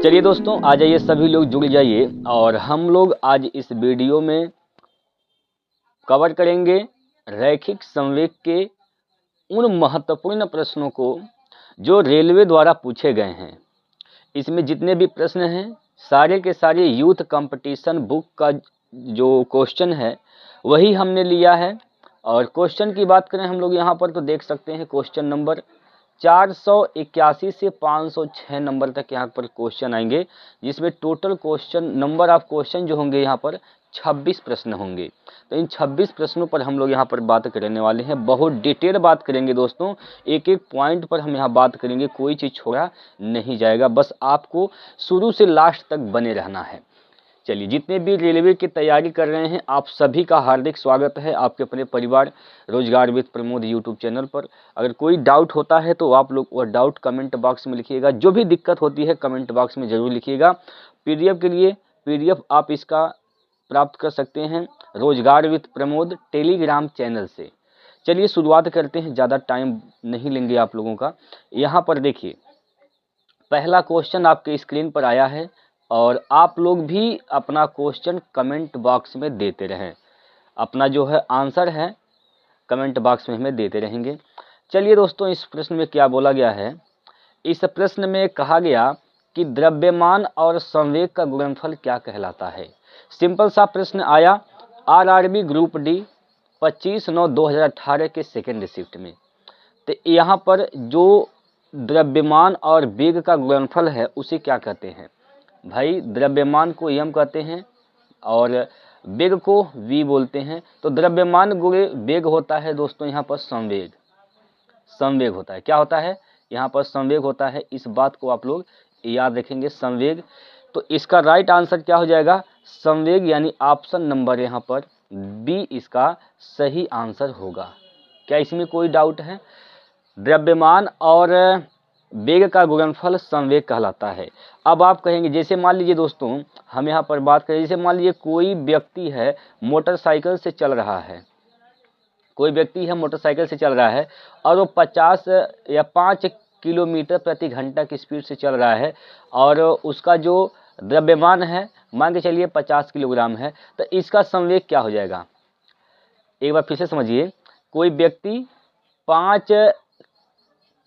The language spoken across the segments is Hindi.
चलिए दोस्तों, आ जाइए सभी लोग जुड़ जाइए और हम लोग आज इस वीडियो में कवर करेंगे रैखिक संवेग के उन महत्वपूर्ण प्रश्नों को जो रेलवे द्वारा पूछे गए हैं। इसमें जितने भी प्रश्न हैं सारे के सारे यूथ कंपटीशन बुक का जो क्वेश्चन है वही हमने लिया है। और क्वेश्चन की बात करें हम लोग यहाँ पर तो देख सकते हैं क्वेश्चन नंबर 481 से 506 नंबर तक यहाँ पर क्वेश्चन आएंगे, जिसमें total question number of question जो होंगे यहाँ पर 26 प्रश्न होंगे। तो इन 26 प्रश्नों पर हम लोग यहाँ पर बात करने वाले हैं, बहुत डिटेल बात करेंगे दोस्तों। एक एक पॉइंट पर हम यहाँ बात करेंगे, कोई चीज़ छोड़ा नहीं जाएगा, बस आपको शुरू से लास्ट तक बने रहना है। चलिए, जितने भी रेलवे की तैयारी कर रहे हैं आप सभी का हार्दिक स्वागत है आपके अपने परिवार रोजगार विद प्रमोद यूट्यूब चैनल पर। अगर कोई डाउट होता है तो आप लोग वह डाउट कमेंट बॉक्स में लिखिएगा, जो भी दिक्कत होती है कमेंट बॉक्स में ज़रूर लिखिएगा। पीडीएफ के लिए पीडीएफ आप इसका प्राप्त कर सकते हैं रोजगार विद प्रमोद टेलीग्राम चैनल से। चलिए शुरुआत करते हैं, ज़्यादा टाइम नहीं लेंगे आप लोगों का। यहाँ पर देखिए, पहला क्वेश्चन आपके स्क्रीन पर आया है और आप लोग भी अपना क्वेश्चन कमेंट बॉक्स में देते रहें। अपना जो है आंसर है कमेंट बॉक्स में हमें देते रहेंगे। चलिए दोस्तों, इस प्रश्न में क्या बोला गया है। इस प्रश्न में कहा गया कि द्रव्यमान और संवेग का गुणनफल क्या कहलाता है। सिंपल सा प्रश्न आया आरआरबी ग्रुप डी 25/9/2018 के सेकेंड शिफ्ट में। तो यहाँ पर जो द्रव्यमान और वेग का गुणनफल है उसे क्या कहते हैं भाई। द्रव्यमान को एम कहते हैं और वेग को वी बोलते हैं। तो द्रव्यमान गुणे वेग होता है दोस्तों यहाँ पर संवेग। संवेग होता है, क्या होता है यहाँ पर संवेग होता है। इस बात को आप लोग याद रखेंगे, संवेग। तो इसका राइट आंसर क्या हो जाएगा, संवेग, यानी ऑप्शन नंबर यहाँ पर बी इसका सही आंसर होगा। क्या इसमें कोई डाउट है। द्रव्यमान और वेग का गुणनफल संवेग कहलाता है। अब आप कहेंगे, जैसे मान लीजिए दोस्तों हम यहाँ पर बात करें, जैसे मान लीजिए कोई व्यक्ति है मोटरसाइकिल से चल रहा है, कोई व्यक्ति है मोटरसाइकिल से चल रहा है और वो 50 या 5 किलोमीटर प्रति घंटा की स्पीड से चल रहा है और उसका जो द्रव्यमान है मान के चलिए 50 किलोग्राम है। तो इसका संवेग क्या हो जाएगा, एक बार फिर से समझिए। कोई व्यक्ति 5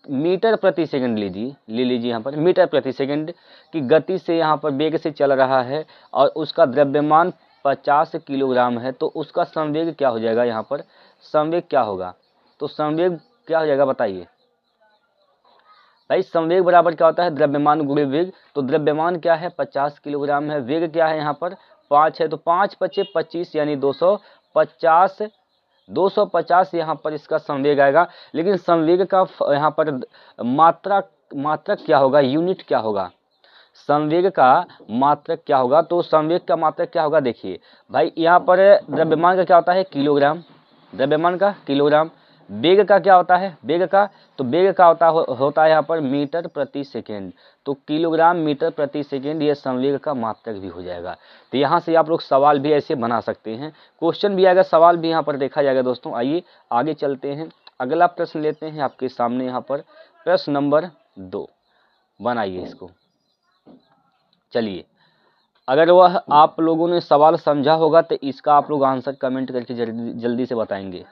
मीटर प्रति सेकंड ले लीजिए यहाँ पर मीटर प्रति सेकंड की गति से यहाँ पर वेग से चल रहा है और उसका द्रव्यमान 50 किलोग्राम है। तो उसका संवेग क्या हो जाएगा, यहाँ पर संवेग क्या होगा। तो संवेग क्या हो जाएगा बताइए भाई। संवेग बराबर क्या होता है, द्रव्यमान गुणे वेग। तो द्रव्यमान क्या है 50 किलोग्राम है, वेग क्या है यहाँ पर 5 है। तो 5 × 5 = 25 यानी 250 यहाँ पर इसका संवेग आएगा। लेकिन संवेग का यहाँ पर मात्रक क्या होगा, यूनिट क्या होगा, संवेग का मात्रक क्या होगा। तो संवेग का मात्रक क्या होगा, देखिए भाई यहाँ पर द्रव्यमान का क्या होता है किलोग्राम, द्रव्यमान का किलोग्राम। वेग का क्या होता है, वेग का, तो वेग का होता है यहाँ पर मीटर प्रति सेकेंड। तो किलोग्राम मीटर प्रति सेकेंड ये संवेग का मात्रक भी हो जाएगा। तो यहाँ से आप लोग सवाल भी ऐसे बना सकते हैं, क्वेश्चन भी आएगा, सवाल भी यहाँ पर देखा जाएगा। दोस्तों आइए आगे चलते हैं, अगला प्रश्न लेते हैं आपके सामने। यहाँ पर प्रश्न नंबर 2 बनाइए इसको। चलिए, अगर वह आप लोगों ने सवाल समझा होगा तो इसका आप लोग आंसर कमेंट करके जल्दी से बताएंगे।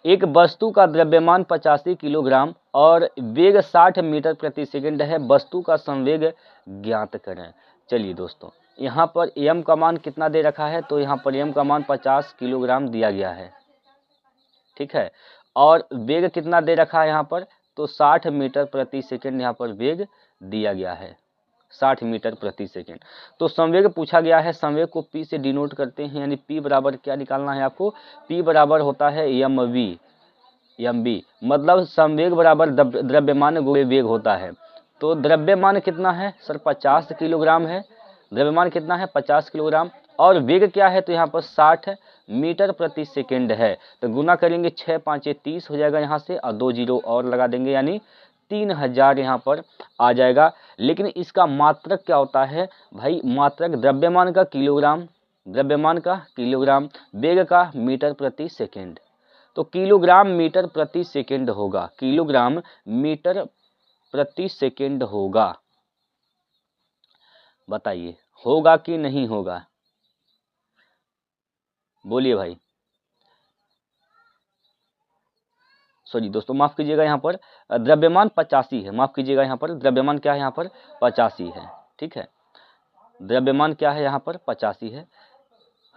एक वस्तु का द्रव्यमान 85 किलोग्राम और वेग 60 मीटर प्रति सेकंड है, वस्तु का संवेग ज्ञात करें। चलिए दोस्तों, यहाँ पर एम का मान कितना दे रखा है, तो यहाँ पर एम का मान 50 किलोग्राम दिया गया है, ठीक है। और वेग कितना दे रखा है यहाँ पर, तो 60 मीटर प्रति सेकंड यहाँ पर वेग दिया गया है, 60 मीटर प्रति सेकंड। तो संवेग पूछा गया है, संवेग को P से डिनोट करते हैं, यानी P बराबर क्या निकालना है आपको, P बराबर होता है mv, मतलब संवेग बराबर द्रव्यमान गुणे वेग होता है। तो द्रव्यमान कितना है सर 50 किलोग्राम है, द्रव्यमान कितना है 50 किलोग्राम और वेग क्या है, तो यहाँ पर 60 मीटर प्रति सेकंड है। तो गुना करेंगे 6 × 5 = 30 हो जाएगा यहाँ से, और 2 जीरो और लगा देंगे यानी 3000 यहाँ पर आ जाएगा। लेकिन इसका मात्रक क्या होता है भाई, मात्रक द्रव्यमान का किलोग्राम, द्रव्यमान का किलोग्राम, वेग का मीटर प्रति सेकंड। तो किलोग्राम मीटर प्रति सेकंड होगा, किलोग्राम मीटर प्रति सेकंड होगा। बताइए होगा कि नहीं होगा, बोलिए भाई। सॉरी दोस्तों, माफ कीजिएगा, यहाँ पर द्रव्यमान 85 है, माफ कीजिएगा, यहाँ पर द्रव्यमान क्या है, यहाँ पर 85 है। ठीक है, द्रव्यमान क्या है, यहाँ पर 85 है।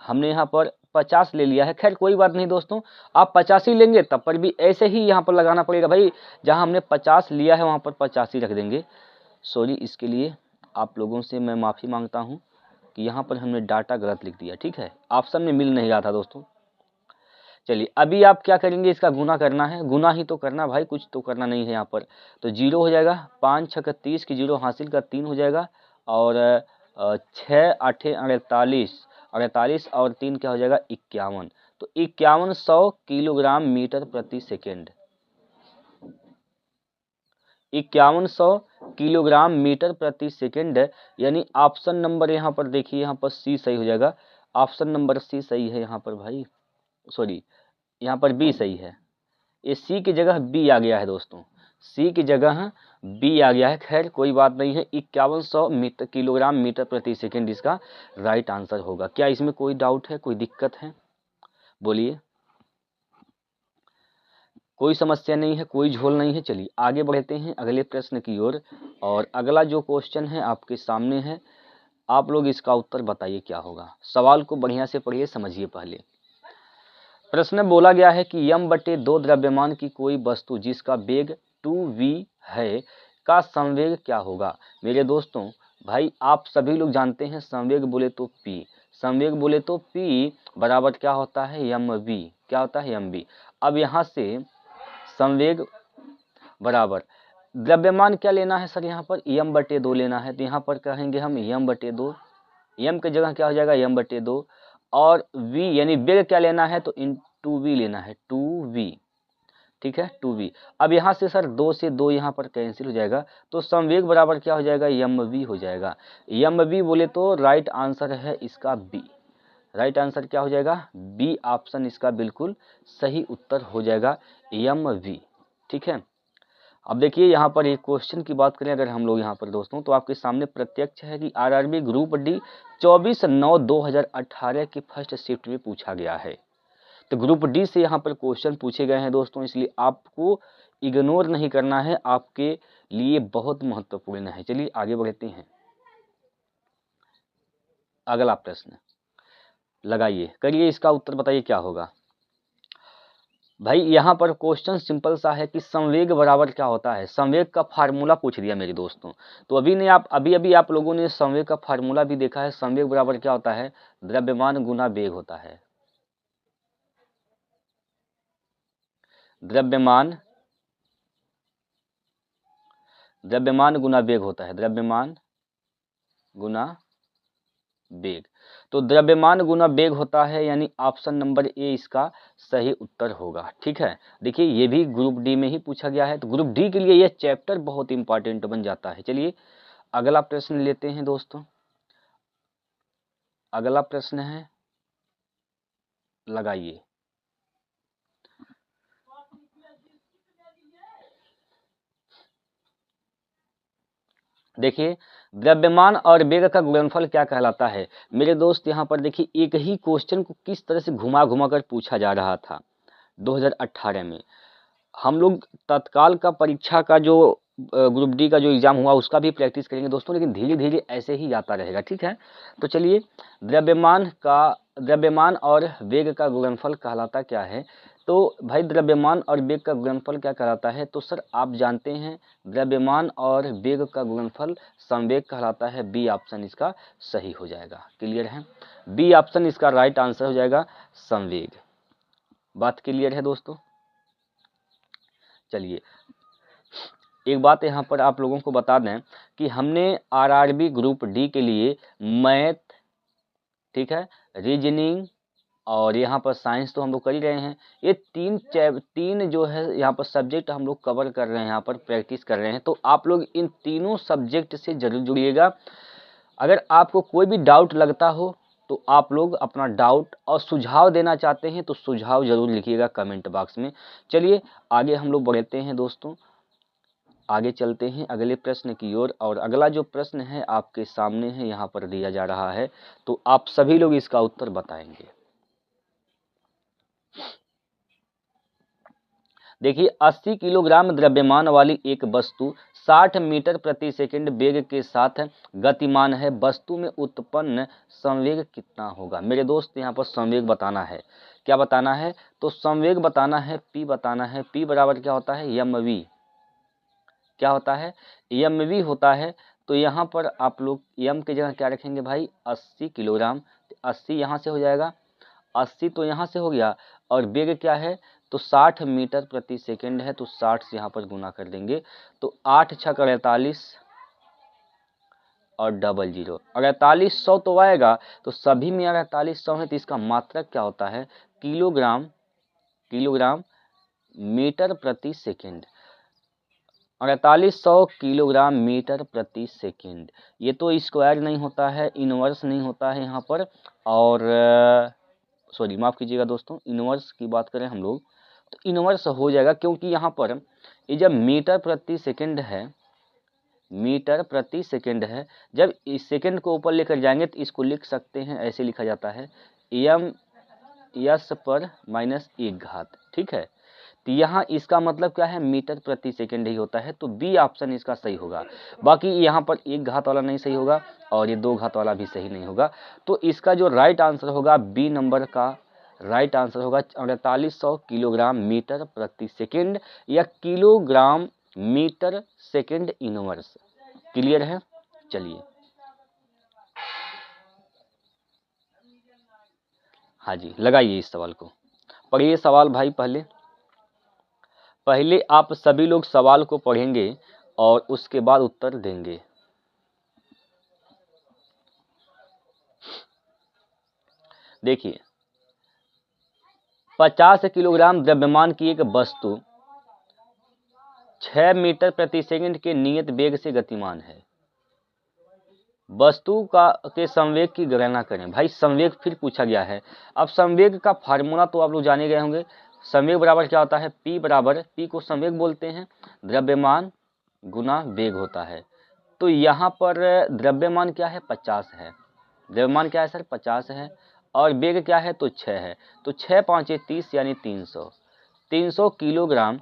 हमने यहाँ पर 50 ले लिया है, खैर कोई बात नहीं दोस्तों, आप 85 लेंगे तब पर भी ऐसे ही यहाँ पर लगाना पड़ेगा भाई, जहाँ हमने 50 लिया है वहाँ पर 85 रख देंगे। सॉरी, इसके लिए आप लोगों से मैं माफ़ी मांगता हूँ कि यहाँ पर हमने डाटा गलत लिख दिया। ठीक है, ऑप्शन में मिल नहीं रहा था दोस्तों। चलिए अभी आप क्या करेंगे, इसका गुना करना है, गुना ही तो करना भाई, कुछ तो करना नहीं है यहाँ पर। तो 0 हो जाएगा, 5 छक्का 30 की 0 हासिल का 3 हो जाएगा, और 6 आठे 48, 48 और 3 क्या हो जाएगा 51। तो 5100 किलोग्राम मीटर प्रति सेकेंड, 5100 किलोग्राम मीटर प्रति सेकेंड, यानी ऑप्शन नंबर यहाँ पर देखिए, यहाँ पर सी सही हो जाएगा, ऑप्शन नंबर सी सही है यहाँ पर भाई, सॉरी यहाँ पर बी सही है, ये सी की जगह बी आ गया है दोस्तों, सी की जगह बी आ गया है। खैर कोई बात नहीं है, 5100 किलोग्राम मीटर प्रति सेकेंड इसका राइट आंसर होगा। क्या इसमें कोई डाउट है, कोई दिक्कत है, बोलिए। कोई समस्या नहीं है, कोई झोल नहीं है। चलिए आगे बढ़ते हैं अगले प्रश्न की ओर, और अगला जो क्वेश्चन है आपके सामने है, आप लोग इसका उत्तर बताइए क्या होगा। सवाल को बढ़िया से पढ़िए, समझिए पहले। प्रश्न में बोला गया है कि m/2 द्रव्यमान की कोई वस्तु जिसका वेग 2v है का संवेग क्या होगा। मेरे दोस्तों भाई, आप सभी लोग जानते हैं संवेग बोले तो p, संवेग बोले तो p बराबर क्या होता है mv, क्या होता है mv। अब यहाँ से संवेग बराबर द्रव्यमान क्या लेना है सर, यहाँ पर m/2 लेना है, तो यहाँ पर कहेंगे हम m/2, m की जगह क्या हो जाएगा m/2, और v यानी वेग क्या लेना है, तो इन 2v लेना है, 2v। ठीक है 2v। अब यहाँ से सर 2 से 2 यहाँ पर कैंसिल हो जाएगा, तो संवेग बराबर क्या हो जाएगा mv हो जाएगा। mv बोले तो राइट आंसर है इसका b, राइट आंसर क्या हो जाएगा बी ऑप्शन, इसका बिल्कुल सही उत्तर हो जाएगा mv। ठीक है, अब देखिए यहाँ पर एक क्वेश्चन की बात करें अगर हम लोग यहाँ पर दोस्तों, तो आपके सामने प्रत्यक्ष है कि आरआरबी ग्रुप डी 24/9/2018 की फर्स्ट शिफ्ट में पूछा गया है। तो ग्रुप डी से यहाँ पर क्वेश्चन पूछे गए हैं दोस्तों, इसलिए आपको इग्नोर नहीं करना है, आपके लिए बहुत महत्वपूर्ण है। चलिए आगे बढ़ते हैं, अगला प्रश्न लगाइए, करिए इसका उत्तर बताइए क्या होगा। भाई यहाँ पर क्वेश्चन सिंपल सा है कि संवेग बराबर क्या होता है, संवेग का फार्मूला पूछ दिया मेरे दोस्तों। तो अभी आप लोगों ने संवेग का फार्मूला भी देखा है, संवेग बराबर क्या होता है, द्रव्यमान गुना वेग होता है, द्रव्यमान गुना वेग होता है, द्रव्यमान गुना वेग। तो द्रव्यमान गुना वेग होता है, यानी ऑप्शन नंबर ए इसका सही उत्तर होगा। ठीक है, देखिए ये भी ग्रुप डी में ही पूछा गया है, तो ग्रुप डी के लिए यह चैप्टर बहुत इंपॉर्टेंट बन जाता है। चलिए अगला प्रश्न लेते हैं दोस्तों, अगला प्रश्न है, लगाइए। देखिए द्रव्यमान और वेग का गुणनफल क्या कहलाता है। मेरे दोस्त यहाँ पर देखिए एक ही क्वेश्चन को किस तरह से घुमा घुमा कर पूछा जा रहा था 2018 में। हम लोग तत्काल का परीक्षा का जो ग्रुप डी का जो एग्जाम हुआ उसका भी प्रैक्टिस करेंगे दोस्तों, लेकिन धीरे धीरे ऐसे ही जाता रहेगा। ठीक है, तो चलिए द्रव्यमान और वेग का गुणनफल कहलाता क्या है। तो भाई द्रव्यमान और वेग का गुणनफल क्या कहलाता है, तो सर आप जानते हैं द्रव्यमान और वेग का गुणनफल संवेग कहलाता है, बी ऑप्शन इसका सही हो जाएगा। क्लियर है, बी ऑप्शन इसका राइट आंसर हो जाएगा संवेग। बात क्लियर है दोस्तों। चलिए एक बात यहाँ पर आप लोगों को बता दें कि हमने आरआरबी ग्रुप डी के लिए मैथ, ठीक है, रीजनिंग और यहाँ पर साइंस तो हम लोग कर ही रहे हैं, ये तीन जो है यहाँ पर सब्जेक्ट हम लोग कवर कर रहे हैं, यहाँ पर प्रैक्टिस कर रहे हैं। तो आप लोग इन तीनों सब्जेक्ट से जरूर जुड़िएगा। अगर आपको कोई भी डाउट लगता हो तो आप लोग अपना डाउट और सुझाव देना चाहते हैं तो सुझाव जरूर लिखिएगा कमेंट बॉक्स में। चलिए आगे हम लोग बढ़ते हैं दोस्तों, आगे चलते हैं अगले प्रश्न की ओर। और अगला जो प्रश्न है आपके सामने है, यहाँ पर दिया जा रहा है, तो आप सभी लोग इसका उत्तर बताएंगे। देखिए 80 किलोग्राम द्रव्यमान वाली एक वस्तु 60 मीटर प्रति सेकंड वेग के साथ गतिमान है। वस्तु में उत्पन्न संवेग कितना होगा? मेरे दोस्त यहाँ पर संवेग बताना है। क्या बताना है? तो संवेग बताना है, p बताना है। p बराबर क्या होता है? mv। क्या होता है? mv होता है। तो यहाँ पर आप लोग m की जगह क्या रखेंगे भाई? 80 किलोग्राम। 80 यहाँ से हो जाएगा, 80 तो यहाँ से हो गया, और वेग क्या है? तो 60 मीटर प्रति सेकंड है, तो 60 से यहाँ पर गुना कर देंगे, तो 8 छक 48 और डबल 0, 4800 तो आएगा। तो सभी में 4800 है, तो इसका मात्रक क्या होता है? किलोग्राम मीटर प्रति सेकंड। 4800 किलोग्राम मीटर प्रति सेकंड। ये तो स्क्वायर नहीं होता है, इनवर्स नहीं होता है यहाँ पर, और सॉरी माफ़ कीजिएगा दोस्तों, इनवर्स की बात करें हम लोग तो इनवर्स हो जाएगा, क्योंकि यहाँ पर ये जब मीटर प्रति सेकंड है, मीटर प्रति सेकंड है, जब इस सेकंड को ऊपर लेकर जाएंगे तो इसको लिख सकते हैं, ऐसे लिखा जाता है एम यस पर माइनस 1 घात। ठीक है, तो यहाँ इसका मतलब क्या है? मीटर प्रति सेकंड ही होता है, तो बी ऑप्शन इसका सही होगा। बाकी यहाँ पर 1 घात वाला नहीं सही होगा, और ये 2 घात वाला भी सही नहीं होगा। तो इसका जो राइट आंसर होगा, बी नंबर का राइट आंसर होगा 4800 किलोग्राम मीटर प्रति सेकंड, या kilogram metre second inverse. Clear है? चलिए, हाँ जी, लगाइए इस सवाल को, पढ़िए सवाल भाई। पहले आप सभी लोग सवाल को पढ़ेंगे और उसके बाद उत्तर देंगे। देखिए 50 किलोग्राम द्रव्यमान की एक वस्तु 6 मीटर प्रति सेकंड के नियत वेग से गतिमान है। वस्तु के संवेग की गणना करें। भाई संवेग फिर पूछा गया है। अब संवेग का फार्मूला तो आप लोग जाने गए होंगे। संवेग बराबर क्या होता है? p बराबर, p को संवेग बोलते हैं, द्रव्यमान गुना वेग होता है। तो यहाँ पर द्रव्यमान क्या है? 50 है। द्रव्यमान क्या है सर? 50 है, और वेग क्या है? तो 6 है। तो 6 5 30 यानी 300। 300 किलोग्राम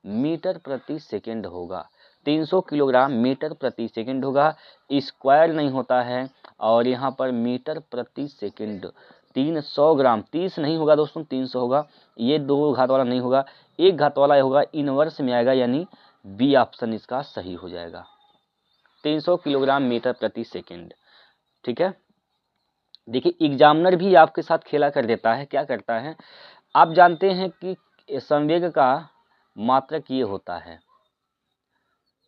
मीटर प्रति सेकंड होगा। 300 किलोग्राम मीटर प्रति सेकंड होगा, स्क्वायर नहीं होता है। और यहाँ पर मीटर प्रति सेकंड 300 ग्राम, 30 नहीं होगा दोस्तों, 300 होगा। ये 2 घात वाला नहीं होगा, 1 घात वाला होगा, इनवर्स में आएगा, यानी बी ऑप्शन इसका सही हो जाएगा। 300 किलोग्राम मीटर प्रति सेकंड। ठीक है, देखिए एग्जामिनर भी आपके साथ खेला कर देता है। क्या करता है? आप जानते हैं कि संवेग का मात्रक ये होता है,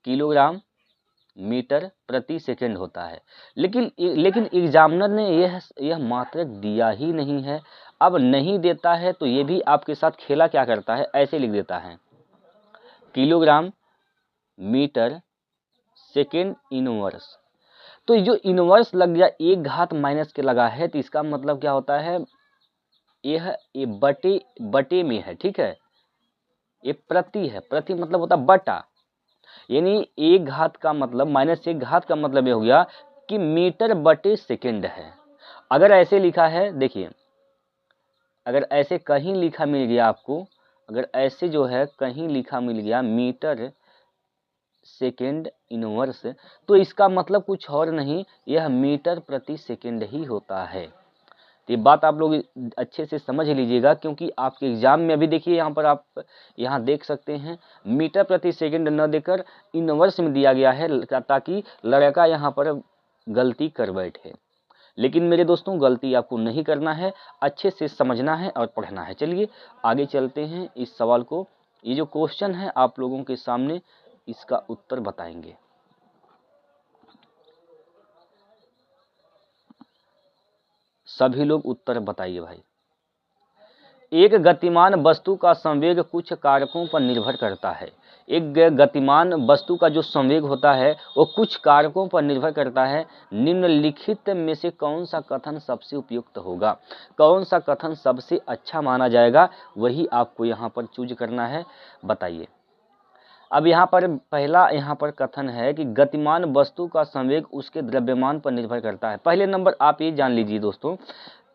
किलोग्राम मीटर प्रति सेकंड होता है, लेकिन एग्जामिनर ने यह मात्रक दिया ही नहीं है। अब नहीं देता है तो ये भी आपके साथ खेला क्या करता है? ऐसे लिख देता है, किलोग्राम मीटर सेकंड इनवर्स। तो जो इनवर्स लग गया, 1 घात माइनस के लगा है, तो इसका मतलब क्या होता है? ये बटे में है। ठीक है, ये प्रति है, प्रति मतलब होता बटा, यानी 1 घात का मतलब माइनस 1 घात का मतलब ये हो गया कि मीटर बटे सेकंड है। अगर ऐसे लिखा है, देखिए अगर ऐसे कहीं लिखा मिल गया आपको, अगर ऐसे जो है कहीं लिखा मिल गया मीटर सेकंड इनवर्स, तो इसका मतलब कुछ और नहीं, यह मीटर प्रति सेकंड ही होता है। तो ये बात आप लोग अच्छे से समझ लीजिएगा, क्योंकि आपके एग्जाम में अभी देखिए यहाँ पर आप यहाँ देख सकते हैं मीटर प्रति सेकंड न देकर इनवर्स में दिया गया है, ताकि लड़का यहाँ पर गलती कर बैठे। लेकिन मेरे दोस्तों गलती आपको नहीं करना है, अच्छे से समझना है और पढ़ना है। चलिए आगे चलते हैं इस सवाल को। ये जो क्वेश्चन है आप लोगों के सामने, इसका उत्तर बताएंगे। सभी लोग उत्तर बताइए भाई। एक गतिमान वस्तु का संवेग कुछ कारकों पर निर्भर करता है। एक गतिमान वस्तु का जो संवेग होता है वो कुछ कारकों पर निर्भर करता है। निम्नलिखित में से कौन सा कथन सबसे उपयुक्त होगा? कौन सा कथन सबसे अच्छा माना जाएगा, वही आपको यहाँ पर चूज करना है। बताइए। अब यहाँ पर पहला यहाँ पर कथन है कि गतिमान वस्तु का संवेग उसके द्रव्यमान पर निर्भर करता है। पहले नंबर आप ये जान लीजिए दोस्तों,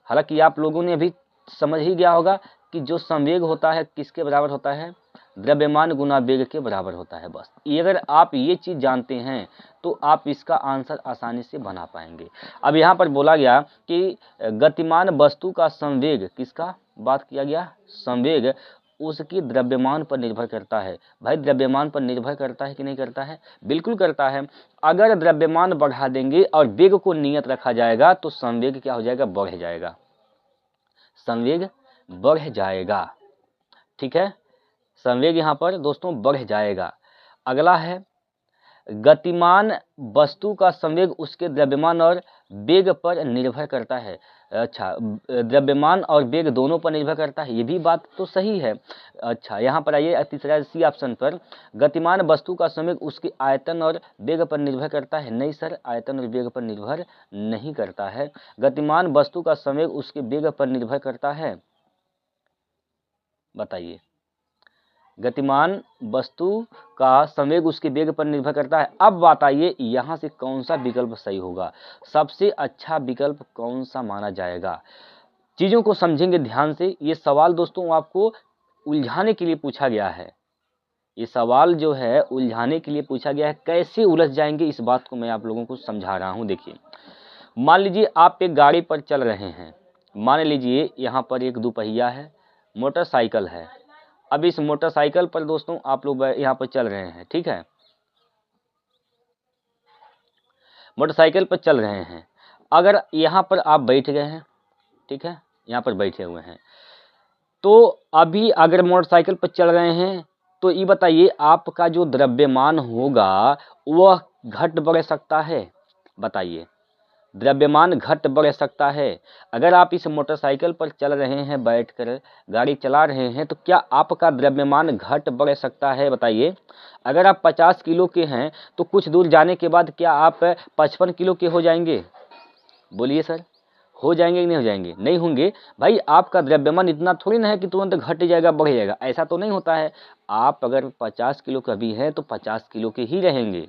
हालांकि आप लोगों ने अभी समझ ही गया होगा कि जो संवेग होता है किसके बराबर होता है, द्रव्यमान गुना वेग के बराबर होता है। बस ये अगर आप ये चीज़ जानते हैं तो आप इसका आंसर आसानी से बना पाएंगे। अब यहाँ पर बोला गया कि गतिमान वस्तु का संवेग, किसका बात किया गया, संवेग उसकी द्रव्यमान पर निर्भर करता है। भाई द्रव्यमान पर निर्भर करता है कि नहीं करता है, बिल्कुल करता है। अगर द्रव्यमान बढ़ा देंगे और वेग को नियत रखा जाएगा तो संवेग क्या हो जाएगा, बढ़ जाएगा, संवेग बढ़ जाएगा। ठीक है, संवेग यहाँ पर दोस्तों बढ़ जाएगा। अगला है गतिमान वस्तु का संवेग उसके द्रव्यमान और वेग पर निर्भर करता है। अच्छा, द्रव्यमान और वेग दोनों पर निर्भर करता है, ये भी बात तो सही है। अच्छा, यहाँ पर आइए तीसरा सी ऑप्शन पर, गतिमान वस्तु का संवेग उसके आयतन और वेग पर निर्भर करता है। नहीं सर, आयतन और वेग पर निर्भर नहीं करता है। गतिमान वस्तु का संवेग उसके वेग पर निर्भर करता है, बताइए। गतिमान वस्तु का संवेग उसके वेग पर निर्भर करता है। अब बात आइए यहाँ से कौन सा विकल्प सही होगा, सबसे अच्छा विकल्प कौन सा माना जाएगा। चीज़ों को समझेंगे ध्यान से। ये सवाल दोस्तों आपको उलझाने के लिए पूछा गया है, ये सवाल जो है उलझाने के लिए पूछा गया है। कैसे उलझ जाएंगे इस बात को मैं आप लोगों को समझा रहा हूँ। देखिए, मान लीजिए आप एक गाड़ी पर चल रहे हैं, मान लीजिए यहाँ पर एक दोपहिया है, मोटरसाइकिल है। अब इस मोटरसाइकिल पर दोस्तों आप लोग यहाँ पर चल रहे हैं, ठीक है, मोटरसाइकिल पर चल रहे हैं। अगर यहाँ पर आप बैठ गए हैं, ठीक है, यहाँ पर बैठे हुए हैं, तो अभी अगर मोटरसाइकिल पर चल रहे हैं तो ये बताइए आपका जो द्रव्यमान होगा वह घट बढ़ सकता है, बताइए, द्रव्यमान घट बढ़ सकता है। अगर आप इस मोटरसाइकिल पर चल रहे हैं, बैठकर गाड़ी चला रहे हैं, तो क्या आपका द्रव्यमान घट बढ़ सकता है, बताइए। अगर आप 50 किलो के हैं तो कुछ दूर जाने के बाद क्या आप 55 किलो के हो जाएंगे, बोलिए सर, हो जाएंगे कि नहीं हो जाएंगे, नहीं होंगे। भाई आपका द्रव्यमान इतना थोड़ी ना है कि तुरंत घट जाएगा बढ़ जाएगा, ऐसा तो नहीं होता है। आप अगर 50 किलो का भी हैं तो 50 किलो के ही रहेंगे।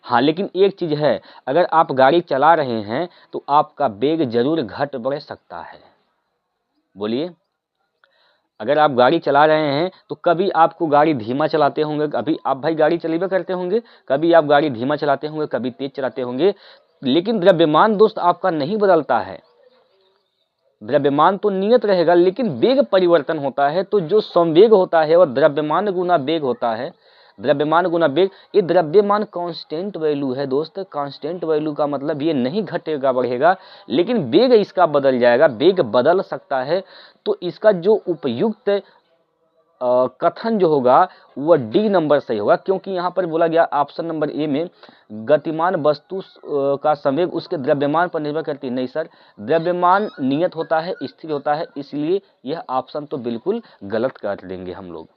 हाँ, लेकिन एक चीज़ है, अगर आप गाड़ी चला रहे हैं तो आपका वेग जरूर घट बढ़ सकता है, बोलिए। अगर आप गाड़ी चला रहे हैं तो कभी आपको गाड़ी धीमा चलाते होंगे, कभी आप भाई गाड़ी चलेबे करते होंगे, कभी आप गाड़ी धीमा चलाते होंगे, कभी तेज चलाते होंगे, लेकिन द्रव्यमान दोस्त आपका नहीं बदलता है। द्रव्यमान तो नियत रहेगा लेकिन वेग परिवर्तन होता है। तो जो संवेग होता है वह द्रव्यमान गुना वेग होता है, द्रव्यमान गुना वेग। ये द्रव्यमान कांस्टेंट वैल्यू है दोस्त, कांस्टेंट वैल्यू का मतलब ये नहीं घटेगा बढ़ेगा, लेकिन वेग इसका बदल जाएगा, वेग बदल सकता है। तो इसका जो उपयुक्त कथन जो होगा वह डी नंबर सही होगा, क्योंकि यहाँ पर बोला गया ऑप्शन नंबर ए में गतिमान वस्तु का संवेग उसके द्रव्यमान पर निर्भर करती है। नहीं सर, द्रव्यमान नियत होता है, स्थिर होता है, इसलिए यह ऑप्शन तो बिल्कुल गलत कर देंगे हम लोग।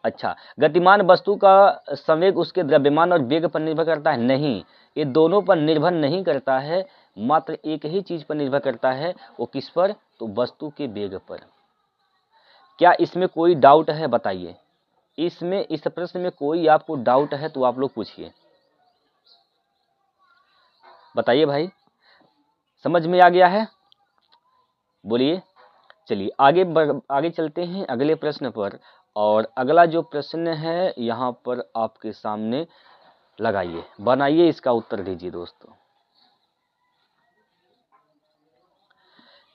अच्छा, गतिमान वस्तु का संवेग उसके द्रव्यमान और वेग पर निर्भर करता है, नहीं, ये दोनों पर निर्भर नहीं करता है, मात्र एक ही चीज पर निर्भर करता है, वो किस पर, तो वस्तु के वेग पर। क्या इसमें कोई डाउट है, बताइए। इसमें इस प्रश्न में कोई आपको डाउट है तो आप लोग पूछिए, बताइए भाई, समझ में आ गया है, बोलिए। चलिए आगे चलते हैं अगले प्रश्न पर। और अगला जो प्रश्न है यहाँ पर आपके सामने लगाइए, बनाइए, इसका उत्तर दीजिए दोस्तों।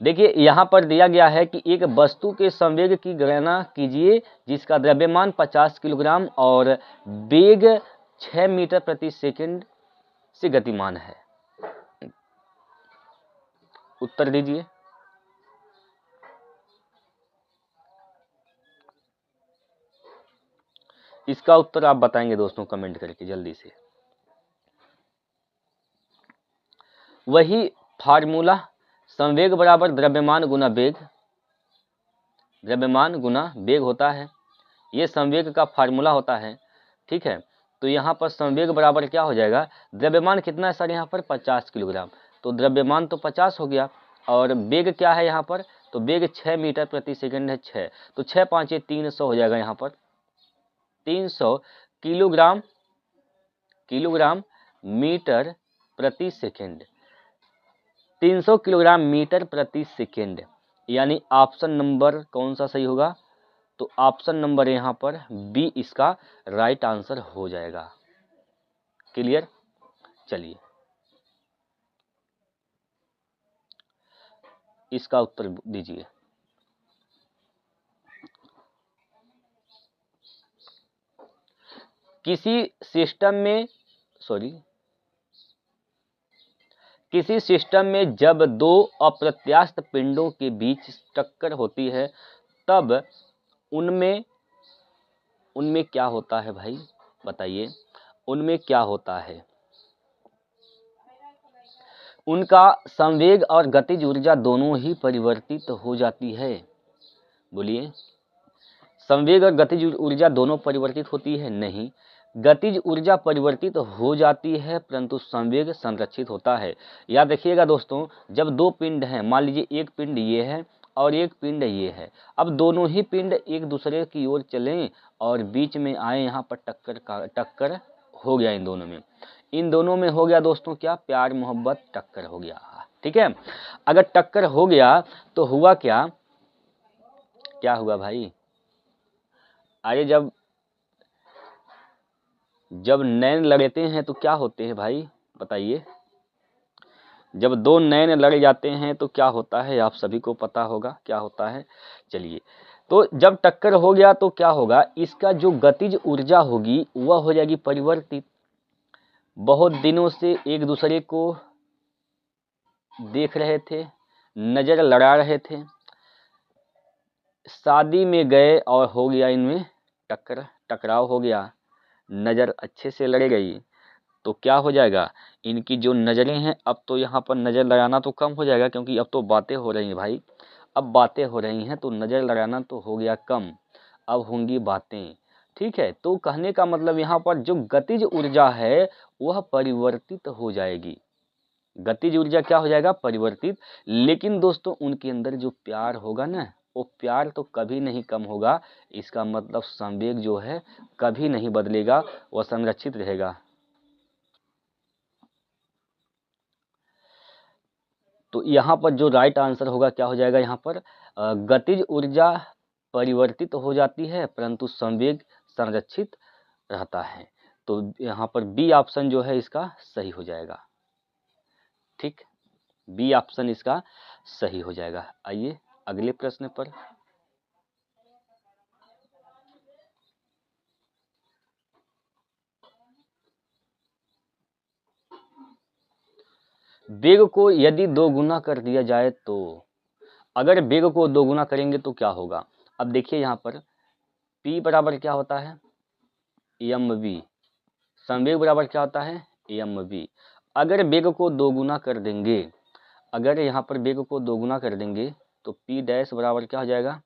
देखिए यहाँ पर दिया गया है कि एक वस्तु के संवेग की गणना कीजिए जिसका द्रव्यमान 50 किलोग्राम और वेग 6 मीटर प्रति सेकंड से गतिमान है। उत्तर दीजिए। इसका उत्तर आप बताएंगे दोस्तों कमेंट करके जल्दी से। वही फार्मूला, संवेग बराबर द्रव्यमान गुना वेग, द्रव्यमान गुना वेग होता है, ये संवेग का फार्मूला होता है, ठीक है। तो यहाँ पर संवेग बराबर क्या हो जाएगा, द्रव्यमान कितना है सर यहाँ पर 50 किलोग्राम, तो द्रव्यमान तो 50 हो गया, और वेग क्या है यहाँ पर, तो वेग 6 मीटर प्रति सेकंड है, 6, तो 6 5 300 हो जाएगा यहाँ पर, 300 किलोग्राम मीटर प्रति सेकेंड, 300 किलोग्राम मीटर प्रति सेकेंड, यानी ऑप्शन नंबर कौन सा सही होगा? तो ऑप्शन नंबर यहाँ पर बी इसका राइट आंसर हो जाएगा। क्लियर? चलिए इसका उत्तर दीजिए। किसी सिस्टम में जब दो अप्रत्याशित पिंडों के बीच टक्कर होती है तब उनमें क्या होता है भाई? बताइए, उनमें क्या होता है? उनका संवेग और गतिज ऊर्जा दोनों ही परिवर्तित हो जाती है। बोलिए, संवेग और गतिज ऊर्जा दोनों परिवर्तित होती है? नहीं, गतिज ऊर्जा परिवर्तित हो जाती है परंतु संवेग संरक्षित होता है। याद रखिएगा दोस्तों, जब दो पिंड हैं, मान लीजिए एक पिंड ये है और एक पिंड ये है, अब दोनों ही पिंड एक दूसरे की ओर चलें और बीच में आए, यहाँ पर टक्कर हो गया इन दोनों में हो गया दोस्तों क्या? प्यार मोहब्बत, टक्कर हो गया। ठीक है, अगर टक्कर हो गया तो हुआ क्या? क्या हुआ भाई? अरे जब नैन लड़ते हैं तो क्या होते हैं भाई? बताइए, जब दो नैन लड़ जाते हैं तो क्या होता है? आप सभी को पता होगा क्या होता है। चलिए, तो जब टक्कर हो गया तो क्या होगा? इसका जो गतिज ऊर्जा होगी वह हो जाएगी परिवर्तित। बहुत दिनों से एक दूसरे को देख रहे थे, नजर लड़ा रहे थे, शादी में गए और हो गया इनमें टकराव हो गया, नज़र अच्छे से लड़ गई, तो क्या हो जाएगा? इनकी जो नज़रें हैं, अब तो यहाँ पर नज़र लगाना तो कम हो जाएगा क्योंकि अब तो बातें हो रही हैं भाई। अब बातें हो रही हैं तो नज़र लगाना तो हो गया कम, अब होंगी बातें। ठीक है, तो कहने का मतलब यहाँ पर जो गतिज ऊर्जा है वह परिवर्तित हो जाएगी। गतिज ऊर्जा क्या हो जाएगा? परिवर्तित। लेकिन दोस्तों उनके अंदर जो प्यार होगा ना, वो प्यार तो कभी नहीं कम होगा। इसका मतलब संवेग जो है कभी नहीं बदलेगा, वह संरक्षित रहेगा। तो यहाँ पर जो राइट आंसर होगा क्या हो जाएगा? यहाँ पर गतिज ऊर्जा परिवर्तित हो जाती है परंतु संवेग संरक्षित रहता है। तो यहाँ पर बी ऑप्शन जो है इसका सही हो जाएगा। ठीक, बी ऑप्शन इसका सही हो जाएगा। आइए अगले प्रश्न पर। वेग को यदि दोगुना कर दिया जाए तो, अगर वेग को दोगुना करेंगे तो क्या होगा? अब देखिए यहाँ पर P बराबर क्या होता है? mv। संवेग बराबर क्या होता है? mv। अगर वेग को दोगुना कर देंगे, अगर यहाँ पर वेग को दोगुना कर देंगे तो P डैश बराबर क्या हो जाएगा?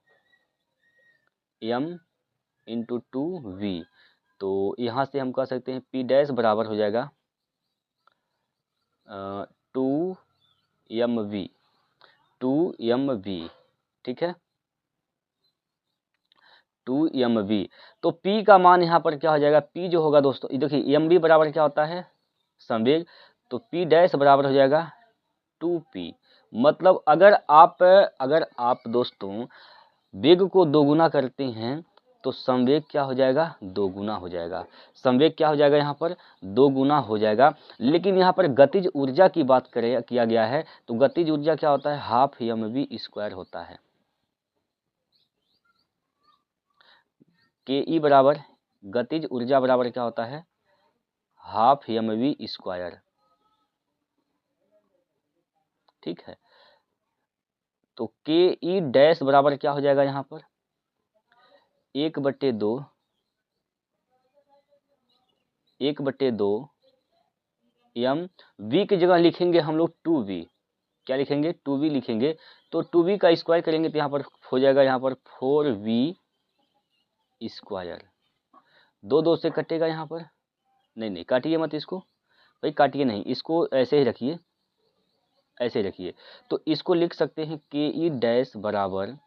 m into 2v। तो यहाँ से हम कह सकते हैं P डैश बराबर हो जाएगा 2mv। ठीक है, 2mv। तो P का मान यहाँ पर क्या हो जाएगा? P जो होगा दोस्तों, देखिए mv बराबर क्या होता है? संवेग। तो P डैश बराबर हो जाएगा 2p। मतलब अगर आप दोस्तों वेग को दोगुना करते हैं तो संवेग क्या हो जाएगा? दोगुना हो जाएगा। संवेग क्या हो जाएगा? यहाँ पर दोगुना हो जाएगा। लेकिन यहाँ पर गतिज ऊर्जा की बात किया गया है तो गतिज ऊर्जा क्या होता है? हाफ mv स्क्वायर होता है। के बराबर गतिज ऊर्जा बराबर क्या होता है? Half mv square. ठीक है, तो के डैश बराबर क्या हो जाएगा? यहाँ पर 1/2 m v की जगह लिखेंगे हम लोग 2v। क्या लिखेंगे? 2v लिखेंगे। तो 2v का स्क्वायर करेंगे तो यहाँ पर हो जाएगा यहाँ पर 4v स्क्वायर। 2 से कटेगा यहाँ पर, नहीं काटिए मत इसको भाई, काटिए नहीं, इसको ऐसे ही रखिए, ऐसे रखिए। तो इसको लिख सकते हैं के डैश बराबर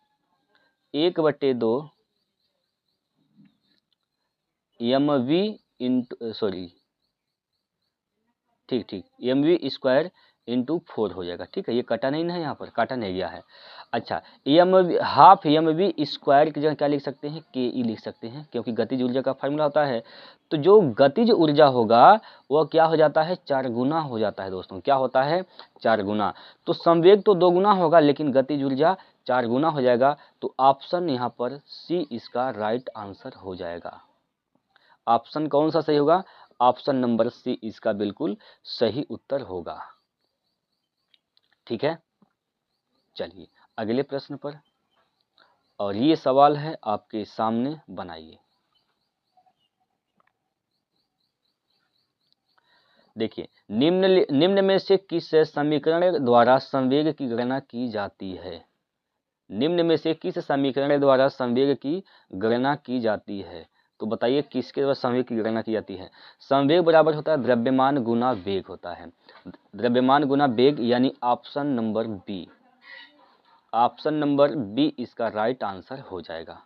1/2 mv इंटू सॉरी ठीक mv² इंटू 4 हो जाएगा। ठीक है, ये कटा नहीं ना, यहाँ पर काटा नहीं गया है। अच्छा, हाफ mv² की जगह क्या लिख सकते हैं, के ई लिख सकते हैं, क्योंकि गतिज ऊर्जा का फार्मूला होता है। तो जो गतिज ऊर्जा होगा वह क्या हो जाता है, 4 गुना हो जाता है दोस्तों। क्या होता है, 4 गुना। तो संवेग तो 2 गुना होगा, लेकिन गतिज ऊर्जा 4 गुना हो जाएगा। तो ऑप्शन यहाँ पर सी इसका राइट आंसर हो जाएगा। ऑप्शन कौन सा सही होगा, ऑप्शन नंबर सी इसका बिल्कुल सही उत्तर होगा। ठीक है, चलिए अगले प्रश्न पर, और ये सवाल है आपके सामने, बनाइए। देखिए, निम्न में से किस समीकरण द्वारा संवेग की गणना की जाती है। निम्न में से किस समीकरण द्वारा संवेग की गणना की जाती है। तो बताइए किसके द्वारा संवेग की गणना की जाती है। संवेग बराबर होता है द्रव्यमान गुना वेग होता है। द्रव्यमान गुना वेग, यानी option number B. Option number B इसका राइट आंसर हो जाएगा।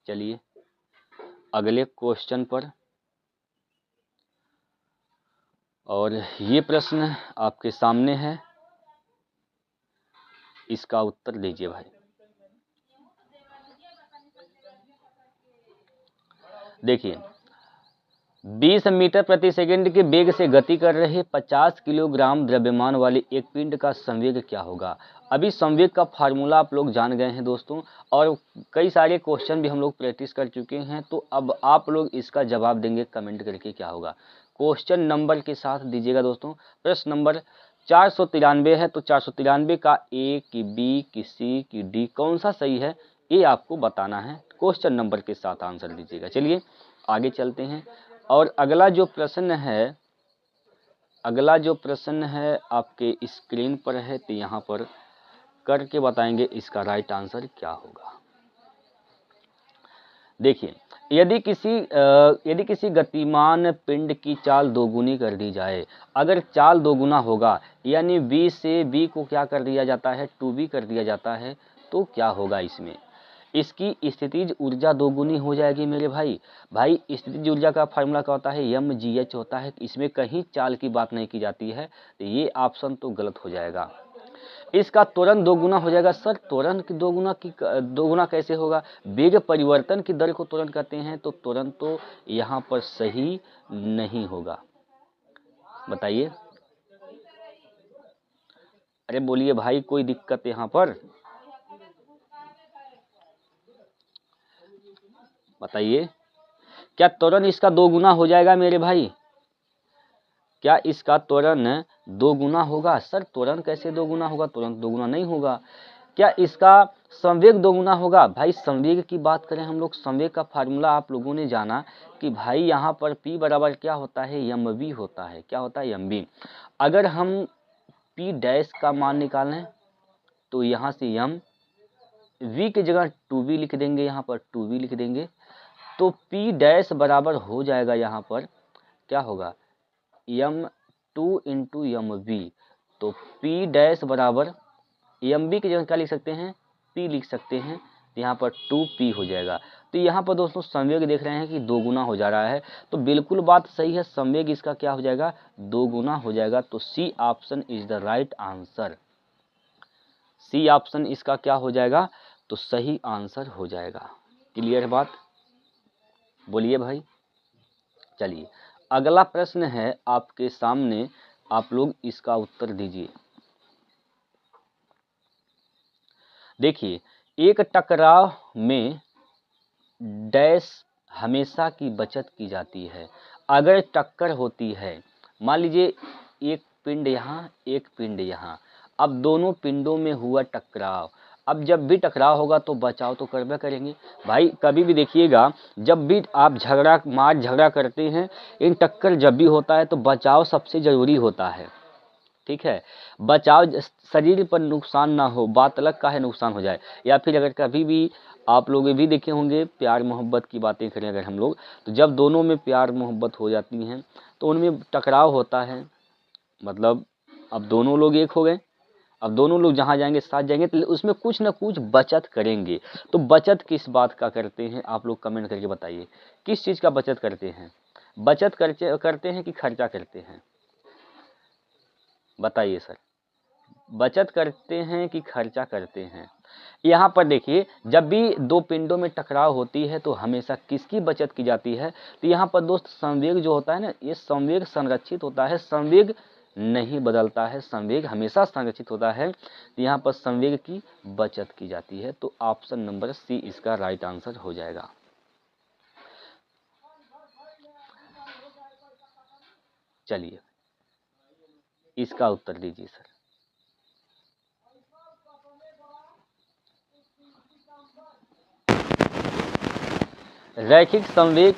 चलिए अगले क्वेश्चन पर, और ये प्रश्न आपके सामने है, इसका उत्तर दीजिए भाई। देखिए, 20 मीटर प्रति सेकंड के वेग से गति कर रहे 50 किलोग्राम द्रव्यमान वाले एक पिंड का संवेग क्या होगा। अभी संवेग का फार्मूला आप लोग जान गए हैं दोस्तों, और कई सारे क्वेश्चन भी हम लोग प्रैक्टिस कर चुके हैं। तो अब आप लोग इसका जवाब देंगे कमेंट करके, क्या होगा। क्वेश्चन नंबर के साथ दीजिएगा दोस्तों। प्रश्न नंबर 493 है, तो 493 का ए की बी की सी की डी कौन सा सही है, ये आपको बताना है। क्वेश्चन नंबर के साथ आंसर दीजिएगा। चलिए आगे चलते हैं, और अगला जो प्रश्न है आपके स्क्रीन पर है, तो यहाँ पर करके बताएंगे इसका राइट आंसर क्या होगा। देखिए, यदि किसी गतिमान पिंड की चाल दोगुनी कर दी जाए, अगर चाल दोगुना होगा, यानी v से b को क्या कर दिया जाता है, 2b कर दिया जाता है, तो क्या होगा इसमें, इसकी स्थितिज ऊर्जा दोगुनी हो जाएगी मेरे भाई। स्थितिज ऊर्जा का फार्मूला क्या होता है, mgh होता है। इसमें कहीं चाल की बात नहीं की जाती है, तो ये ऑप्शन तो गलत हो जाएगा। इसका त्वरण दोगुना हो जाएगा। सर त्वरण की दोगुना कैसे होगा, वेग परिवर्तन की दर को त्वरण कहते हैं, तो त्वरण तो यहाँ पर सही नहीं होगा। बताइए, अरे बोलिए भाई, कोई दिक्कत यहाँ पर, बताइए। क्या त्वरण इसका दोगुना हो जाएगा मेरे भाई, क्या इसका त्वरण दोगुना होगा। सर त्वरण कैसे दोगुना होगा, तुरंत दोगुना नहीं होगा। क्या इसका संवेग दोगुना होगा। भाई संवेग की बात करें हम लोग, संवेग का फार्मूला आप लोगों ने जाना कि भाई यहाँ पर P बराबर क्या होता है, mv होता है। क्या होता है, mv। अगर हम P डैश का मान निकालें, तो यहाँ से v की जगह 2v लिख देंगे, यहाँ पर 2v लिख देंगे, तो P डैश बराबर हो जाएगा, यहाँ पर क्या होगा, m2 इंटू mv। तो P डैश बराबर mv की जगह क्या लिख सकते हैं, P लिख सकते हैं, तो यहाँ पर 2p हो जाएगा। तो यहाँ पर दोस्तों संवेग देख रहे हैं कि दोगुना हो जा रहा है, तो बिल्कुल बात सही है, संवेग इसका क्या हो जाएगा, दोगुना हो जाएगा। तो C option is the right answer. C option इसका क्या हो जाएगा, तो सही आंसर हो जाएगा। क्लियर है बात, बोलिए भाई। चलिए अगला प्रश्न है आपके सामने, आप लोग इसका उत्तर दीजिए। देखिए, एक टकराव में डैश हमेशा की बचत की जाती है। अगर टक्कर होती है, मान लीजिए एक पिंड यहाँ, एक पिंड यहाँ, अब दोनों पिंडों में हुआ टकराव। अब जब भी टकराव होगा तो बचाव तो करबे करेंगे भाई। कभी भी देखिएगा, जब भी आप झगड़ा करते हैं, इन टक्कर जब भी होता है तो बचाव सबसे ज़रूरी होता है। ठीक है, बचाव, शरीर पर नुकसान ना हो, बात अलग का है नुकसान हो जाए। या फिर अगर कभी भी आप लोग भी देखे होंगे, प्यार मोहब्बत की बातें करें अगर हम लोग, तो जब दोनों में प्यार मोहब्बत हो जाती हैं तो उनमें टकराव होता है, मतलब अब दोनों लोग एक हो गए, अब दोनों लोग जहाँ जाएंगे साथ जाएंगे तो उसमें कुछ ना कुछ बचत करेंगे। तो बचत किस बात का करते हैं आप लोग कमेंट करके बताइए, किस चीज़ का बचत करते हैं? बचत करते हैं कि खर्चा करते हैं? बताइए सर, बचत करते हैं कि खर्चा करते हैं? यहाँ पर देखिए, जब भी दो पिंडों में टकराव होती है तो हमेशा किसकी बचत की जाती है? तो यहाँ पर दोस्त संवेग जो होता है ना, ये संवेग संरक्षित होता है, संवेग नहीं बदलता है, संवेग हमेशा संरक्षित होता है। तो यहाँ पर संवेग की बचत की जाती है। तो ऑप्शन नंबर सी इसका राइट आंसर हो जाएगा। चलिए इसका उत्तर दीजिए सर। रैखिक संवेग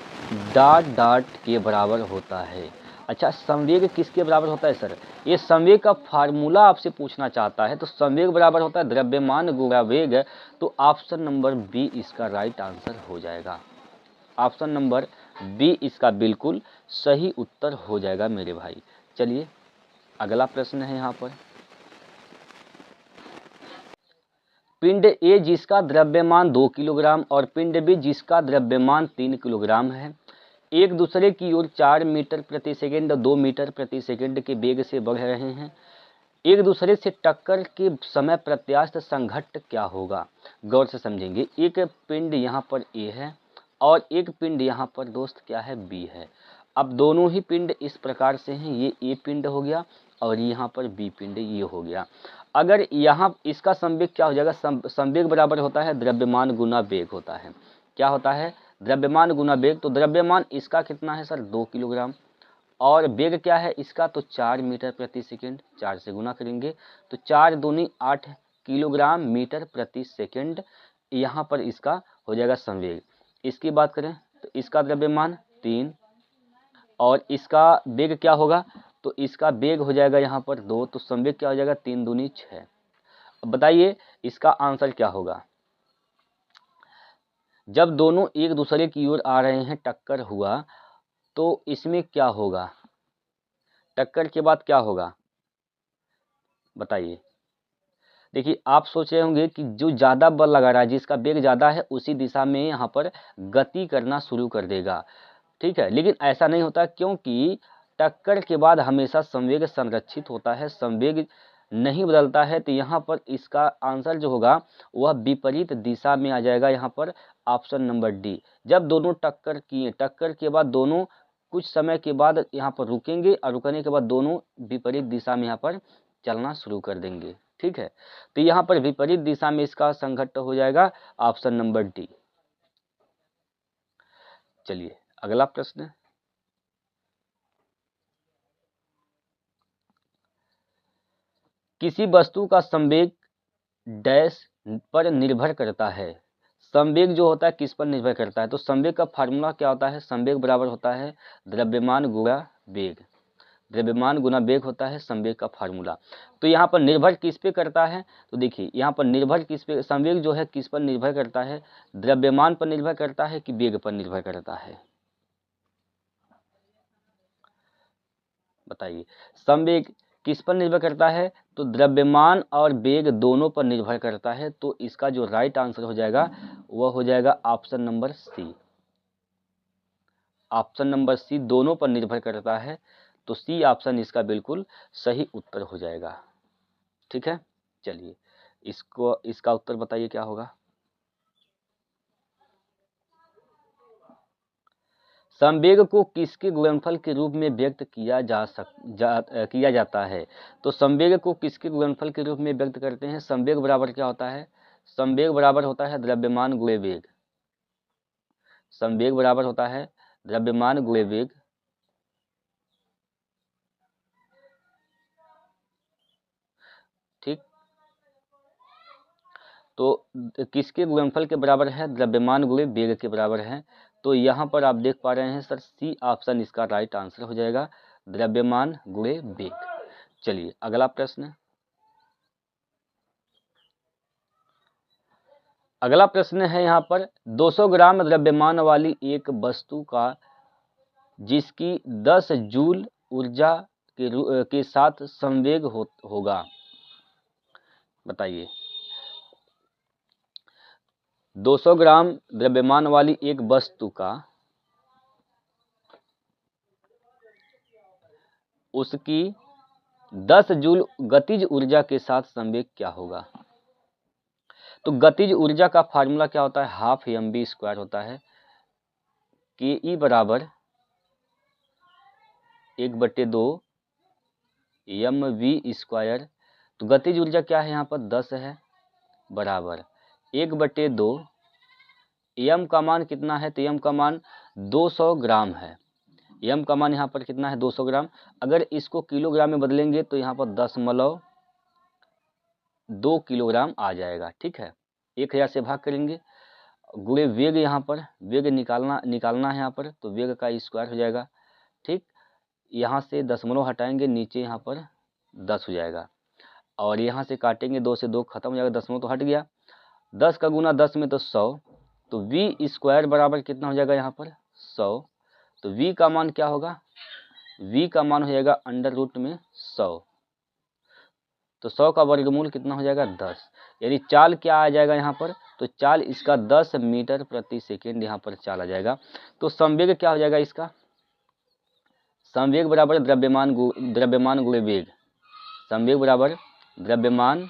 डॉट डॉट के बराबर होता है। अच्छा, संवेग किसके बराबर होता है सर? ये संवेग का फार्मूला आपसे पूछना चाहता है। तो संवेग बराबर होता है द्रव्यमान गुणा वेग। तो ऑप्शन नंबर बी इसका राइट आंसर हो जाएगा। ऑप्शन नंबर बी इसका बिल्कुल सही उत्तर हो जाएगा मेरे भाई। चलिए अगला प्रश्न है यहाँ पर, पिंड ए जिसका द्रव्यमान 2 किलोग्राम और पिंड बी जिसका द्रव्यमान 3 किलोग्राम है, एक दूसरे की ओर 4 मीटर प्रति सेकंड 2 मीटर प्रति सेकंड के वेग से बढ़ रहे हैं। एक दूसरे से टक्कर के समय प्रत्यास्थ संघट्ट क्या होगा? गौर से समझेंगे। एक पिंड यहाँ पर ए है और एक पिंड यहाँ पर दोस्त क्या है? बी है। अब दोनों ही पिंड इस प्रकार से हैं, ये ए पिंड हो गया और यहाँ पर बी पिंड ये हो गया। अगर यहाँ इसका संवेग क्या हो जाएगा? संवेग बराबर होता है द्रव्यमान गुना वेग होता है। क्या होता है? द्रव्यमान गुना वेग। तो द्रव्यमान इसका कितना है सर? 2 किलोग्राम और वेग क्या है इसका? तो 4 मीटर प्रति सेकंड। 4 से गुना करेंगे तो 4 दूनी 8 किलोग्राम मीटर प्रति सेकंड। यहाँ पर इसका हो जाएगा संवेग। इसकी बात करें तो इसका द्रव्यमान 3 और इसका वेग क्या होगा? तो इसका वेग हो जाएगा यहाँ पर 2। तो संवेग क्या हो जाएगा? 3 दूनी 6। अब बताइए इसका आंसर क्या होगा? जब दोनों एक दूसरे की ओर आ रहे हैं, टक्कर हुआ, तो इसमें क्या होगा? टक्कर के बाद क्या होगा बताइए? देखिए आप सोच रहे होंगे कि जो ज़्यादा बल लगा रहा है, जिसका वेग ज़्यादा है, उसी दिशा में यहाँ पर गति करना शुरू कर देगा। ठीक है, लेकिन ऐसा नहीं होता क्योंकि टक्कर के बाद हमेशा संवेग संरक्षित होता है, संवेग नहीं बदलता है। तो यहाँ पर इसका आंसर जो होगा वह विपरीत दिशा में आ जाएगा। यहाँ पर ऑप्शन नंबर डी। जब दोनों टक्कर किए, टक्कर के बाद दोनों कुछ समय के बाद यहाँ पर रुकेंगे और रुकने के बाद दोनों विपरीत दिशा में यहाँ पर चलना शुरू कर देंगे। ठीक है, तो यहाँ पर विपरीत दिशा में इसका संघट्ट हो जाएगा ऑप्शन नंबर डी। चलिए अगला प्रश्न, किसी वस्तु का संवेग डैश पर निर्भर करता है। संवेग जो होता है किस पर निर्भर करता है? तो संवेग का फार्मूला क्या होता है? संवेग बराबर होता है द्रव्यमान गुणा वेग। द्रव्यमान गुना वेग होता है संवेग का फार्मूला। तो यहाँ पर निर्भर किस पे करता है? तो देखिए यहाँ पर निर्भर किस पे, संवेग जो है किस पर निर्भर करता है? द्रव्यमान पर निर्भर करता है कि वेग पर निर्भर करता है? बताइए, संवेग किस पर निर्भर करता है? तो द्रव्यमान और वेग दोनों पर निर्भर करता है। तो इसका जो राइट आंसर हो जाएगा वह हो जाएगा option number C. Option number C दोनों पर निर्भर करता है। तो सी ऑप्शन इसका बिल्कुल सही उत्तर हो जाएगा। ठीक है, चलिए इसका उत्तर बताइए क्या होगा? संवेग को किसके गुणनफल के रूप में व्यक्त किया जाता है? तो संवेग को किसके गुणनफल के रूप में व्यक्त करते हैं? संवेग बराबर क्या होता है? संवेग बराबर होता है द्रव्यमान गुणे वेग। संवेग बराबर होता है द्रव्यमान गुणे वेग। ठीक, तो किसके गुणनफल के बराबर है? द्रव्यमान गुणे वेग के बराबर है। तो यहाँ पर आप देख पा रहे हैं सर सी ऑप्शन इसका राइट आंसर हो जाएगा, द्रव्यमान गुणे वेग। चलिए अगला प्रश्न, अगला प्रश्न है यहाँ पर 200 ग्राम द्रव्यमान वाली एक वस्तु का जिसकी 10 जूल ऊर्जा के साथ संवेग होगा, बताइए। 200 ग्राम द्रव्यमान वाली एक वस्तु का उसकी 10 जूल गतिज ऊर्जा के साथ संवेग क्या होगा? तो गतिज ऊर्जा का फार्मूला क्या होता है? हाफ mv² होता है। के ई बराबर 1/2 mv²। तो गतिज ऊर्जा क्या है यहाँ पर? 10 है, बराबर 1/2 m का मान कितना है? तो m का मान 200 ग्राम है। m का मान यहाँ पर कितना है? 200 ग्राम। अगर इसको किलोग्राम में बदलेंगे तो यहाँ पर 10.2 किलोग्राम आ जाएगा। ठीक है, 1000 से भाग करेंगे, गुणे वेग, यहाँ पर वेग निकालना है यहाँ पर, तो वेग का स्क्वायर हो जाएगा। ठीक, यहाँ से दशमलव हटाएंगे, नीचे यहाँ पर 10 हो जाएगा, और यहाँ से काटेंगे, 2 से 2 खत्म हो जाएगा, दशमलव तो हट गया। 10 का गुना 10 में तो 100, तो v² बराबर कितना हो जाएगा यहाँ पर? 100। तो v का मान क्या होगा? v का मान हो जाएगा √100। तो 100 का वर्गमूल कितना हो जाएगा? 10। यानी चाल क्या आ जाएगा यहाँ पर? तो चाल इसका 10 मीटर प्रति सेकेंड यहाँ पर चाल आ जाएगा। तो संवेग क्या हो जाएगा इसका? संवेग बराबर द्रव्यमान गुणे वेग। संवेग बराबर द्रव्यमान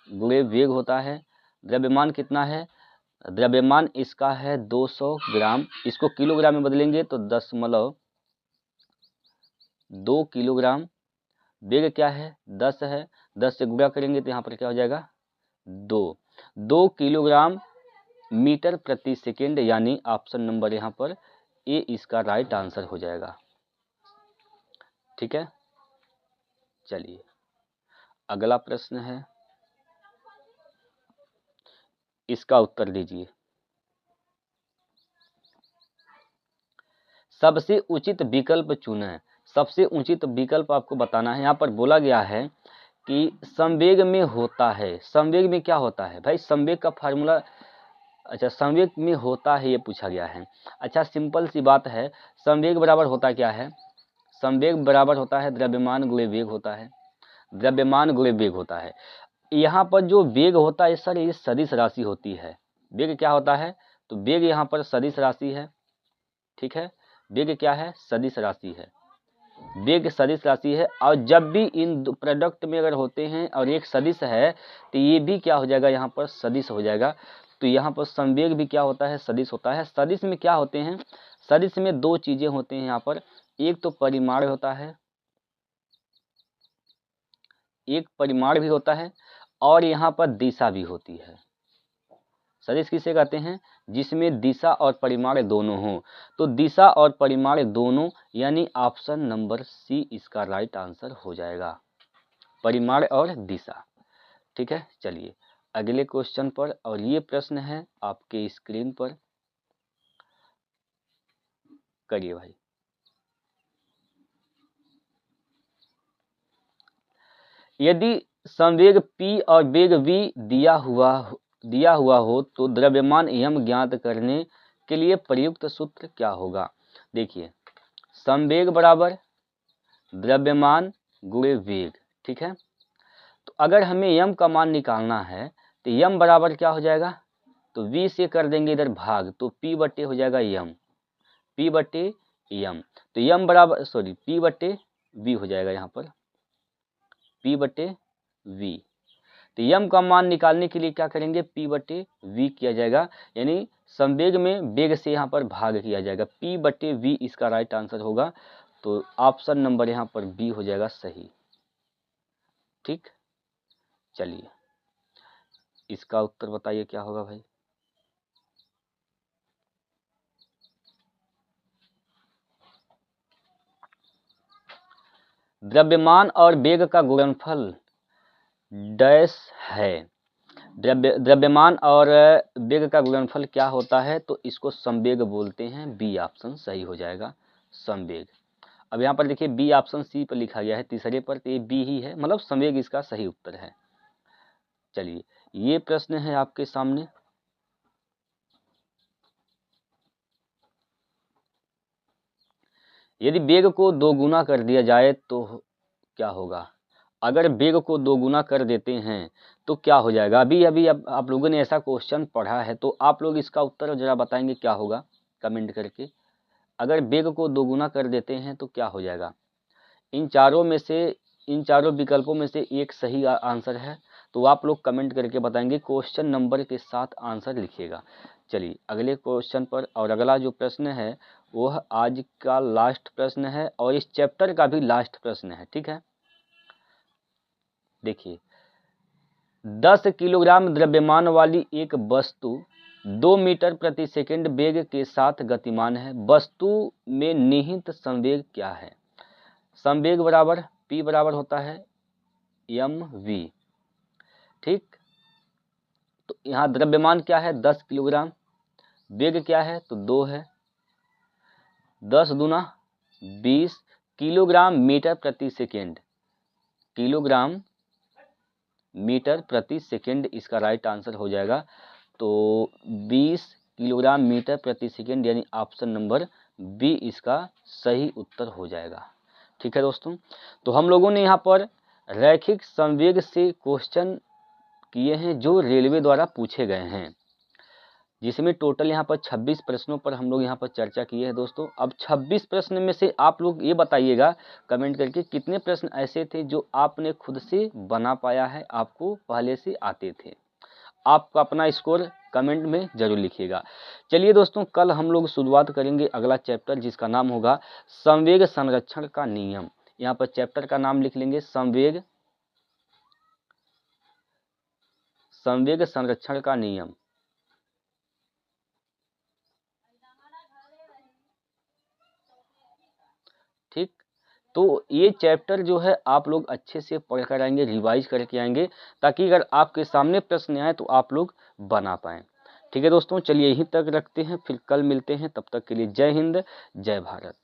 गुणे वेग होता है। द्रव्यमान कितना है? द्रव्यमान इसका है 200 ग्राम। इसको किलोग्राम में बदलेंगे तो 10.2 किलोग्राम। वेग क्या है? 10 है, 10 से गुणा करेंगे तो यहाँ पर क्या हो जाएगा? 2 किलोग्राम मीटर प्रति सेकेंड, यानी ऑप्शन नंबर यहाँ पर ए इसका राइट आंसर हो जाएगा। ठीक है, चलिए अगला प्रश्न है, इसका उत्तर दीजिए। सबसे उचित विकल्प चुनें। सबसे उचित विकल्प आपको बताना है। यहाँ पर बोला गया है कि संवेग में होता है। संवेग में क्या होता है भाई? संवेग का फार्मूला, अच्छा संवेग में होता है ये पूछा गया है। अच्छा सिंपल सी बात है, संवेग बराबर होता क्या है? संवेग बराबर होता है द्रव्यमान गुणे वेग होता है। द्रव्यमान गुणे वेग होता है। यहाँ पर जो वेग होता है सर, ये सदिश राशि होती है। वेग क्या होता है? तो वेग यहाँ पर सदिश राशि है। ठीक है, वेग क्या है? सदिश राशि है। वेग सदिश राशि है, और जब भी इन प्रोडक्ट में अगर होते हैं और एक सदिश है तो ये भी क्या हो जाएगा? यहाँ पर सदिश हो जाएगा। तो यहाँ पर संवेग भी क्या होता है? सदिश होता है। सदिश में क्या होते हैं? सदिश में दो चीजें होते हैं यहाँ पर। एक तो परिमाण होता है, एक परिमाण भी होता है, और यहाँ पर दिशा भी होती है। सदिश किसे कहते हैं? जिसमें दिशा और परिमाण दोनों हो। तो दिशा और परिमाण दोनों, यानी ऑप्शन नंबर सी इसका राइट आंसर हो जाएगा, परिमाण और दिशा। ठीक है, चलिए अगले क्वेश्चन पर, और ये प्रश्न है आपके स्क्रीन पर, करिए भाई। यदि संवेग p और वेग v दिया हुआ हो तो द्रव्यमान m ज्ञात करने के लिए प्रयुक्त सूत्र क्या होगा? देखिए, संवेग बराबर द्रव्यमान गुणे वेग। ठीक है, तो अगर हमें m का मान निकालना है तो m बराबर क्या हो जाएगा? तो v से कर देंगे इधर भाग, तो p बटे हो जाएगा m, p बटे m। तो m बराबर p बटे v हो जाएगा यहाँ पर, p बटे v। तो m का मान निकालने के लिए क्या करेंगे? p बटे v किया जाएगा, यानी संवेग में वेग से यहाँ पर भाग किया जाएगा। p बटे v इसका राइट आंसर होगा। तो ऑप्शन नंबर यहाँ पर बी हो जाएगा सही। ठीक, चलिए इसका उत्तर बताइए क्या होगा भाई? द्रव्यमान और वेग का गुणनफल डैश है। द्रव्यमान और वेग का गुणनफल क्या होता है? तो इसको संवेग बोलते हैं। बी ऑप्शन सही हो जाएगा, संवेग। अब यहाँ पर देखिए बी ऑप्शन सी पर लिखा गया है तीसरे पर, तो ये बी ही है, मतलब संवेग इसका सही उत्तर है। चलिए ये प्रश्न है आपके सामने, यदि वेग को 2 गुना कर दिया जाए तो क्या होगा? अगर वेग को दोगुना कर देते हैं तो क्या हो जाएगा। अभी अभी अब आप लोगों ने ऐसा क्वेश्चन पढ़ा है, तो आप लोग इसका उत्तर जरा बताएंगे क्या होगा कमेंट करके। अगर वेग को दोगुना कर देते हैं तो क्या हो जाएगा। इन चारों विकल्पों में से एक सही आंसर है, तो आप लोग कमेंट करके बताएंगे, क्वेश्चन नंबर के साथ आंसर लिखिएगा। चलिए अगले क्वेश्चन पर, और अगला जो प्रश्न है वह आज का लास्ट प्रश्न है और इस चैप्टर का भी लास्ट प्रश्न है, ठीक है। देखिए, 10 किलोग्राम द्रव्यमान वाली एक वस्तु 2 मीटर प्रति सेकंड वेग के साथ गतिमान है। वस्तु में निहित संवेग क्या है। संवेग बराबर P बराबर होता है mv, ठीक। तो यहाँ द्रव्यमान क्या है 10 किलोग्राम, वेग क्या है तो 2 है, 10 दूना 20 किलोग्राम मीटर प्रति सेकेंड, किलोग्राम मीटर प्रति सेकेंड इसका राइट आंसर हो जाएगा। तो 20 किलोग्राम मीटर प्रति सेकेंड यानी ऑप्शन नंबर बी इसका सही उत्तर हो जाएगा, ठीक है दोस्तों। तो हम लोगों ने यहाँ पर रैखिक संवेग से क्वेश्चन किए हैं जो रेलवे द्वारा पूछे गए हैं, जिसमें टोटल यहाँ पर 26 प्रश्नों पर हम लोग यहाँ पर चर्चा किए हैं दोस्तों। अब 26 प्रश्न में से आप लोग ये बताइएगा कमेंट करके कितने प्रश्न ऐसे थे जो आपने खुद से बना पाया है, आपको पहले से आते थे। आपका अपना स्कोर कमेंट में जरूर लिखिएगा। चलिए दोस्तों, कल हम लोग शुरुआत करेंगे अगला चैप्टर जिसका नाम होगा संवेग संरक्षण का नियम। यहाँ पर चैप्टर का नाम लिख लेंगे संवेग संरक्षण का नियम, ठीक। तो ये चैप्टर जो है आप लोग अच्छे से पढ़ कर आएंगे, रिवाइज करके आएंगे, ताकि अगर आपके सामने प्रश्न आए तो आप लोग बना पाएं, ठीक है दोस्तों। चलिए यहीं तक रखते हैं, फिर कल मिलते हैं, तब तक के लिए जय हिंद जय भारत।